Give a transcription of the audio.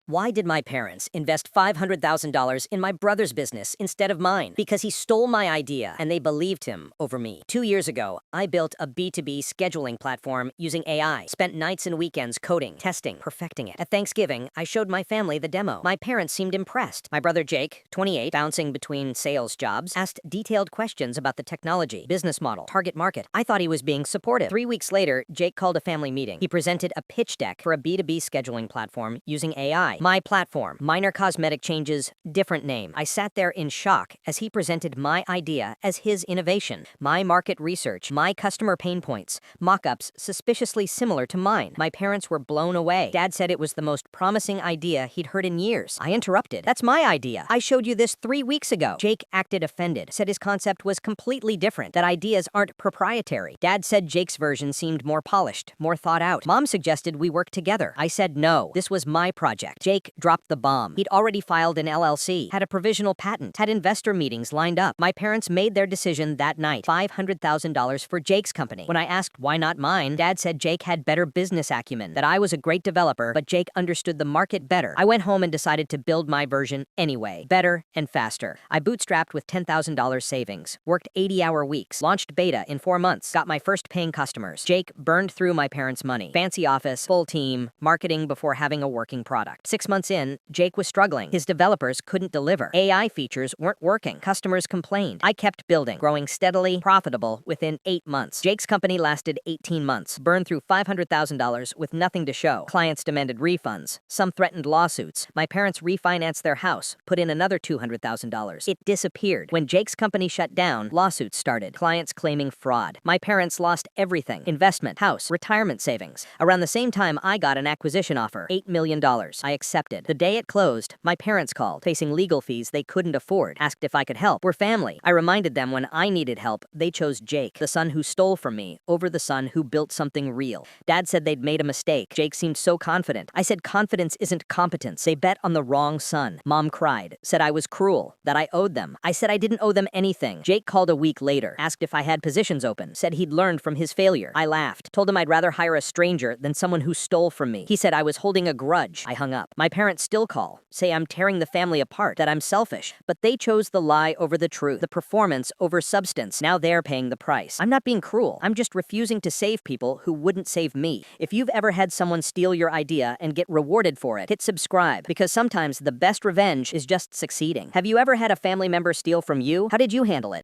Why did my parents invest $500,000 in my brother's business instead of mine? Because he stole my idea and they believed him over me. 2 years ago, I built a B2B scheduling platform using AI. Spent nights and weekends coding, testing, perfecting it. At Thanksgiving, I showed my family the demo. My parents seemed impressed. My brother Jake, 28, bouncing between sales jobs, asked detailed questions about the technology, business model, target market. I thought he was being supportive. 3 weeks later, Jake called a family meeting. He presented a pitch deck for a B2B scheduling platform using AI. My platform, minor cosmetic changes, different name. I sat there in shock as he presented my idea as his innovation. My market research, my customer pain points, mock-ups suspiciously similar to mine. My parents were blown away. Dad said it was the most promising idea he'd heard in years. I interrupted. That's my idea. I showed you this 3 weeks ago. Jake acted offended, said his concept was completely different, that ideas aren't proprietary. Dad said Jake's version seemed more polished, more thought out. Mom suggested we work together. I said no. This was my project. Jake dropped the bomb. He'd already filed an LLC, had a provisional patent, had investor meetings lined up. My parents made their decision that night. $500,000 for Jake's company. When I asked why not mine, Dad said Jake had better business acumen, that I was a great developer, but Jake understood the market better. I went home and decided to build my version anyway, better and faster. I bootstrapped with $10,000 savings, worked 80-hour weeks, launched beta in 4 months, got my first paying customers. Jake burned through my parents' money. Fancy office, full team, marketing before having a working product. 6 months in, Jake was struggling. His developers couldn't deliver. AI features weren't working. Customers complained. I kept building, growing steadily, profitable within 8 months. Jake's company lasted 18 months, burned through $500,000 with nothing to show. Clients demanded refunds. Some threatened lawsuits. My parents refinanced their house, put in another $200,000. It disappeared. When Jake's company shut down, lawsuits started. Clients claiming fraud. My parents lost everything. Investment, house, retirement savings. Around the same time, I got an acquisition offer, $8 million. I accepted. The day it closed, my parents called, facing legal fees they couldn't afford, asked if I could help. We're family. I reminded them when I needed help, they chose Jake, the son who stole from me, over the son who built something real. Dad said they'd made a mistake. Jake seemed so confident. I said confidence isn't competence. They bet on the wrong son. Mom cried, said I was cruel, that I owed them. I said I didn't owe them anything. Jake called a week later, asked if I had positions open, said he'd learned from his failure. I laughed, told him I'd rather hire a stranger than someone who stole from me. He said I was holding a grudge. I hung up. My parents still call, say I'm tearing the family apart, that I'm selfish. But they chose the lie over the truth, the performance over substance. Now they're paying the price. I'm not being cruel. I'm just refusing to save people who wouldn't save me. If you've ever had someone steal your idea and get rewarded for it, hit subscribe, because sometimes the best revenge is just succeeding. Have you ever had a family member steal from you? How did you handle it?